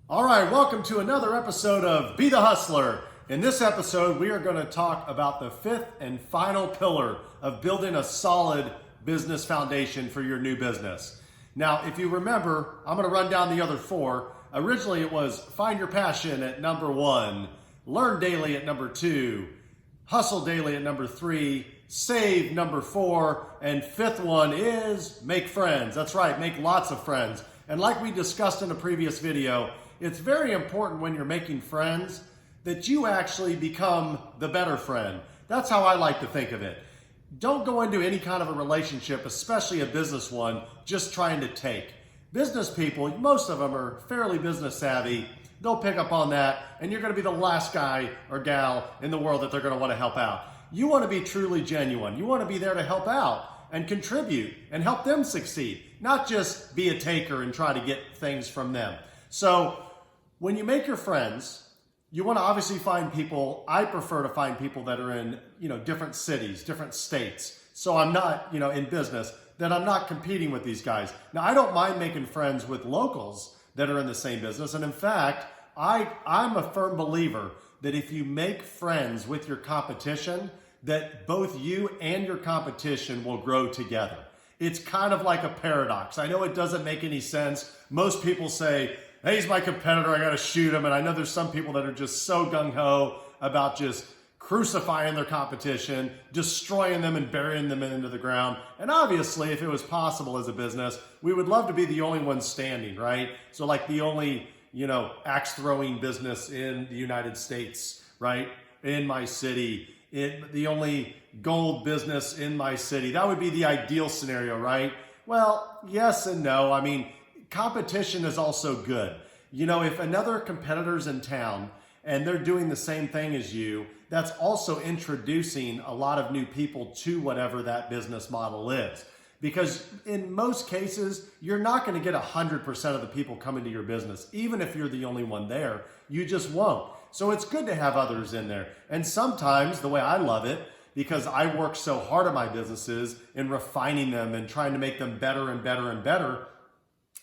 All right, welcome to another episode of Be the Hustler. In this episode, we are going to talk about the fifth and final pillar of building a solid business foundation for your new business. Now, if you remember, I'm going to run down the other four. Originally, it was find your passion at number 1, learn daily at number 2, hustle daily at number 3, save number 4, and fifth one is make friends. That's right, make lots of friends. And like we discussed in a previous video, it's very important when you're making friends that you actually become the better friend. That's how I like to think of it. Don't go into any kind of a relationship, especially a business one, just trying to take. Business people, most of them are fairly business savvy. They'll pick up on that, and you're going to be the last guy or gal in the world that they're going to want to help out. You want to be truly genuine. You want to be there to help out and contribute and help them succeed, not just be a taker and try to get things from them. So when you make your friends, you want to obviously find people. I prefer to find people that are in, different cities, different states. So I'm not, in business, that I'm not competing with these guys. Now, I don't mind making friends with locals that are in the same business. And in fact, I'm a firm believer that if you make friends with your competition, that both you and your competition will grow together. It's kind of like a paradox. I know it doesn't make any sense. Most people say, hey, he's my competitor, I gotta shoot him. And I know there's some people that are just so gung-ho about just crucifying their competition, destroying them and burying them into the ground. And obviously, if it was possible as a business, we would love to be the only one standing, right? So like the only, axe throwing business in the United States, right? In my city, the only gold business in my city. That would be the ideal scenario, right? Well, yes and no. I mean, competition is also good. If another competitor's in town and they're doing the same thing as you, that's also introducing a lot of new people to whatever that business model is. Because in most cases, you're not going to get 100% of the people coming to your business. Even if you're the only one there, you just won't. So it's good to have others in there. And sometimes, the way I love it, because I work so hard at my businesses in refining them and trying to make them better and better and better,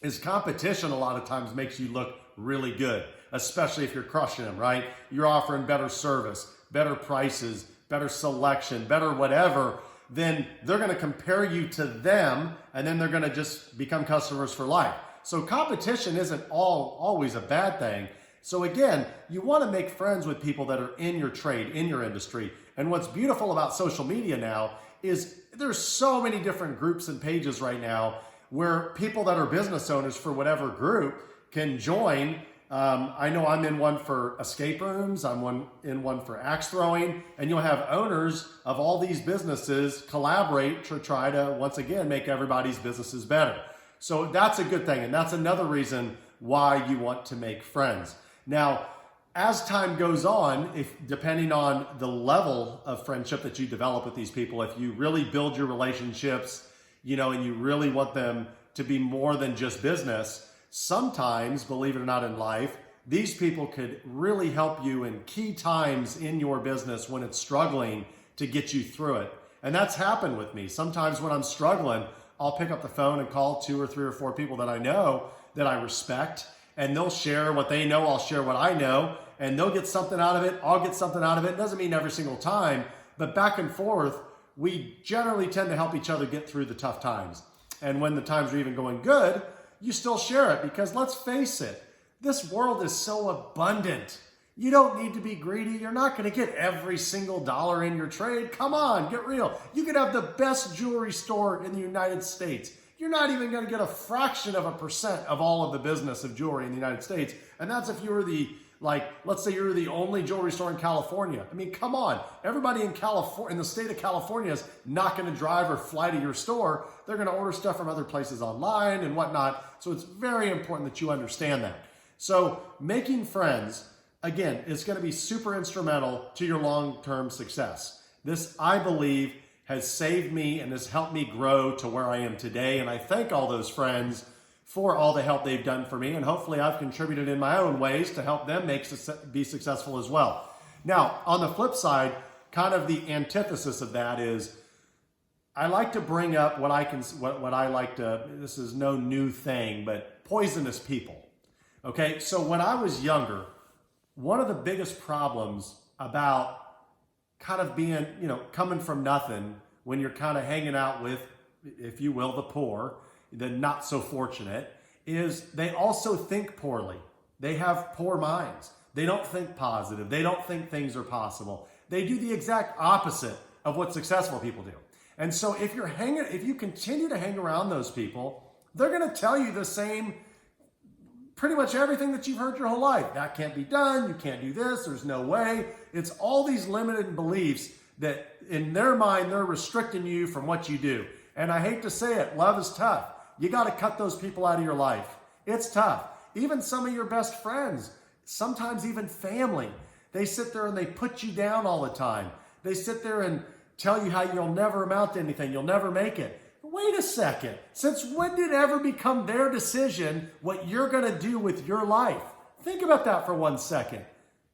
is competition a lot of times makes you look really good, especially if you're crushing them, right? You're offering better service, better prices, better selection, better whatever. Then they're going to compare you to them, and then they're going to just become customers for life. So competition isn't always a bad thing. So again, you want to make friends with people that are in your trade, in your industry. And what's beautiful about social media now is there's so many different groups and pages right now where people that are business owners for whatever group can join. I know I'm in one for escape rooms, I'm in one for axe throwing, and you'll have owners of all these businesses collaborate to try to, once again, make everybody's businesses better. So that's a good thing, and that's another reason why you want to make friends. Now, as time goes on, depending on the level of friendship that you develop with these people, if you really build your relationships, and you really want them to be more than just business, sometimes, believe it or not in life, these people could really help you in key times in your business when it's struggling to get you through it. And that's happened with me. Sometimes when I'm struggling, I'll pick up the phone and call 2 or 3 or 4 people that I know that I respect, and they'll share what they know, I'll share what I know, and they'll get something out of it, I'll get something out of it. It doesn't mean every single time, but back and forth, we generally tend to help each other get through the tough times. And when the times are even going good, you still share it, because let's face it, this world is so abundant. You don't need to be greedy. You're not going to get every single dollar in your trade. Come on, get real. You could have the best jewelry store in the United States. You're not even going to get a fraction of a percent of all of the business of jewelry in the United States. And that's if you were let's say you're the only jewelry store in California. I mean, come on. Everybody in the state of California is not going to drive or fly to your store. They're going to order stuff from other places online and whatnot. So it's very important that you understand that. So making friends, again, is going to be super instrumental to your long-term success. This, I believe, has saved me and has helped me grow to where I am today. And I thank all those friends for all the help they've done for me. And hopefully I've contributed in my own ways to help them be successful as well. Now, on the flip side, kind of the antithesis of that is I like to bring up what I like to, this is no new thing, but poisonous people. Okay, so when I was younger, one of the biggest problems about kind of being, coming from nothing when you're kind of hanging out with, if you will, the poor, the not so fortunate, is they also think poorly. They have poor minds. They don't think positive. They don't think things are possible. They do the exact opposite of what successful people do. And so if you continue to hang around those people, they're going to tell you the same, pretty much everything that you've heard your whole life. That can't be done. You can't do this. There's no way. It's all these limited beliefs that in their mind, they're restricting you from what you do. And I hate to say it, love is tough. You got to cut those people out of your life. It's tough. Even some of your best friends, sometimes even family, they sit there and they put you down all the time. They sit there and tell you how you'll never amount to anything. You'll never make it. Wait a second. Since when did it ever become their decision what you're going to do with your life? Think about that for 1 second.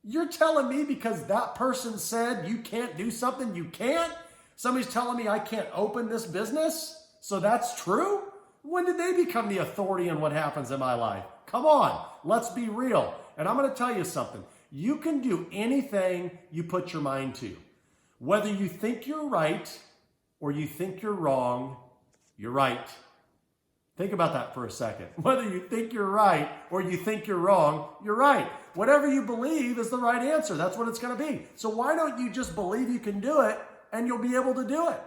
You're telling me because that person said you can't do something, you can't? Somebody's telling me I can't open this business? So that's true? When did they become the authority in what happens in my life? Come on, let's be real. And I'm going to tell you something. You can do anything you put your mind to. Whether you think you're right or you think you're wrong, you're right. Think about that for a second. Whether you think you're right or you think you're wrong, you're right. Whatever you believe is the right answer. That's what it's going to be. So why don't you just believe you can do it and you'll be able to do it?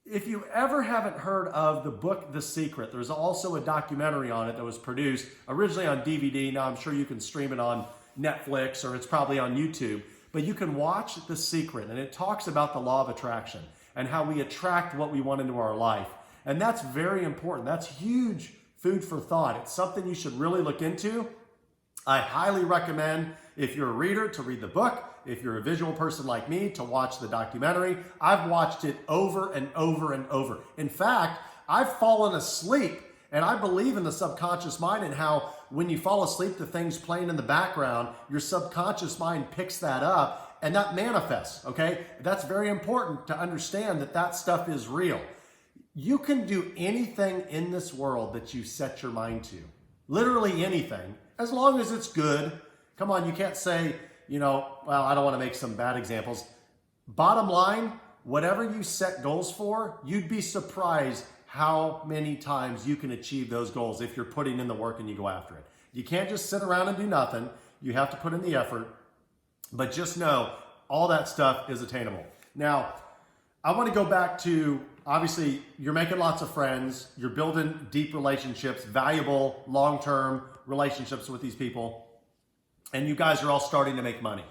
If you ever haven't heard of the book, The Secret, there's also a documentary on it that was produced originally on DVD. Now I'm sure you can stream it on Netflix or it's probably on YouTube. But you can watch The Secret, and it talks about the law of attraction and how we attract what we want into our life. And that's very important. That's huge food for thought. It's something you should really look into. I highly recommend, if you're a reader, to read the book. If you're a visual person like me, to watch the documentary. I've watched it over and over and over. In fact, I've fallen asleep, and I believe in the subconscious mind and how when you fall asleep, the things playing in the background, your subconscious mind picks that up and that manifests, okay? That's very important to understand that that stuff is real. You can do anything in this world that you set your mind to. Literally anything, as long as it's good. Come on, you can't say, well, I don't want to make some bad examples. Bottom line, whatever you set goals for, you'd be surprised how many times you can achieve those goals if you're putting in the work and you go after it. You can't just sit around and do nothing. You have to put in the effort. But just know, all that stuff is attainable. Now, I want to go back to, obviously, you're making lots of friends. You're building deep relationships, valuable, long-term relationships with these people. And you guys are all starting to make money.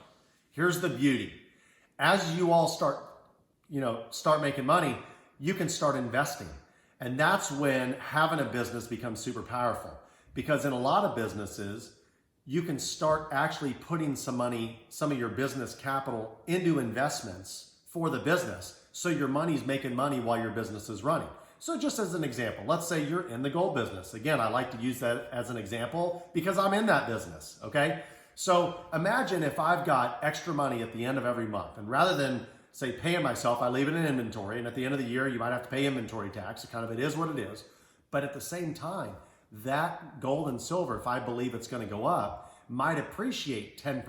Here's the beauty. As you all start making money, you can start investing. And that's when having a business becomes super powerful. Because in a lot of businesses, you can start actually putting some money, some of your business capital into investments for the business. So your money's making money while your business is running. So just as an example, let's say you're in the gold business. Again, I like to use that as an example because I'm in that business, okay? So imagine if I've got extra money at the end of every month, and rather than say paying myself, I leave it in inventory, and at the end of the year, you might have to pay inventory tax. It is what it is. But at the same time, that gold and silver, if I believe it's going to go up, might appreciate 10%,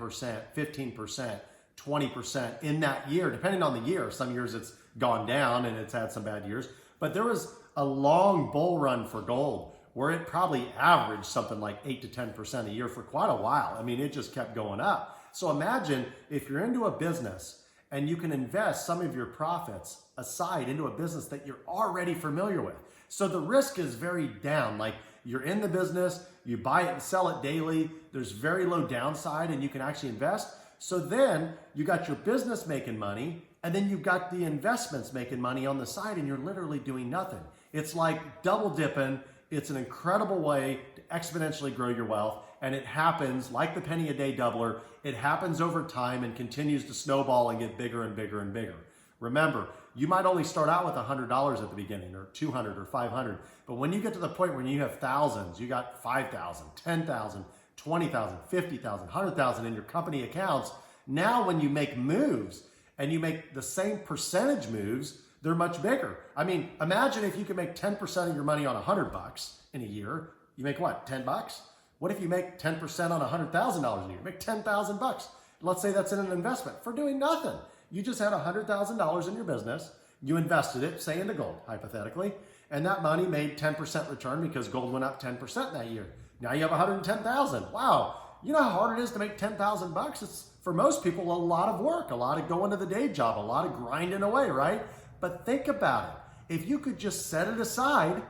15%, 20% in that year, depending on the year. Some years it's gone down and it's had some bad years. But there was a long bull run for gold where it probably averaged something like 8 to 10% a year for quite a while. I mean, it just kept going up. So imagine if you're into a business and you can invest some of your profits aside into a business that you're already familiar with. So the risk is very down. Like, you're in the business, you buy it and sell it daily. There's very low downside and you can actually invest. So then you got your business making money and then you've got the investments making money on the side and you're literally doing nothing. It's like double dipping. It's an incredible way to exponentially grow your wealth. And it happens like the penny a day doubler. It happens over time and continues to snowball and get bigger and bigger and bigger. Remember, you might only start out with $100 at the beginning or $200 or $500. But when you get to the point where you have thousands, you got 5,000, 10,000, 20,000, 50,000, 100,000 in your company accounts. Now when you make moves and you make the same percentage moves, they're much bigger. I mean, imagine if you could make 10% of your money on $100 in a year. You make what, 10 bucks? What if you make 10% on $100,000 a year? Make 10,000 bucks. Let's say that's in an investment for doing nothing. You just had $100,000 in your business. You invested it, say into gold, hypothetically, and that money made 10% return because gold went up 10% that year. Now you have 110,000. Wow. You know how hard it is to make 10,000 bucks? It's, for most people, a lot of work, a lot of going to the day job, a lot of grinding away, right? But think about it. If you could just set it aside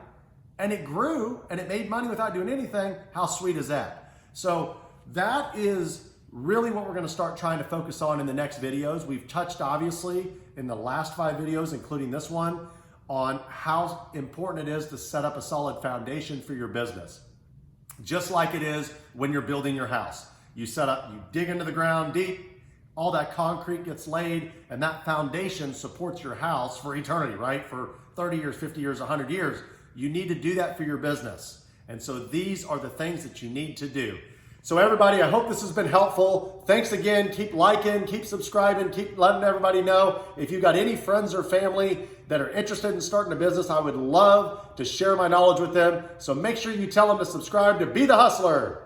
and it grew and it made money without doing anything, how sweet is that? So that is really what we're going to start trying to focus on in the next videos. We've touched, obviously, in the last 5 videos, including this one, on how important it is to set up a solid foundation for your business. Just like it is when you're building your house. You set up, you dig into the ground deep, all that concrete gets laid, and that foundation supports your house for eternity, right? For 30 years, 50 years, 100 years. You need to do that for your business. And so these are the things that you need to do. So everybody, I hope this has been helpful. Thanks again. Keep liking, keep subscribing, keep letting everybody know. If you've got any friends or family that are interested in starting a business, I would love to share my knowledge with them. So make sure you tell them to subscribe to Be the Hustler.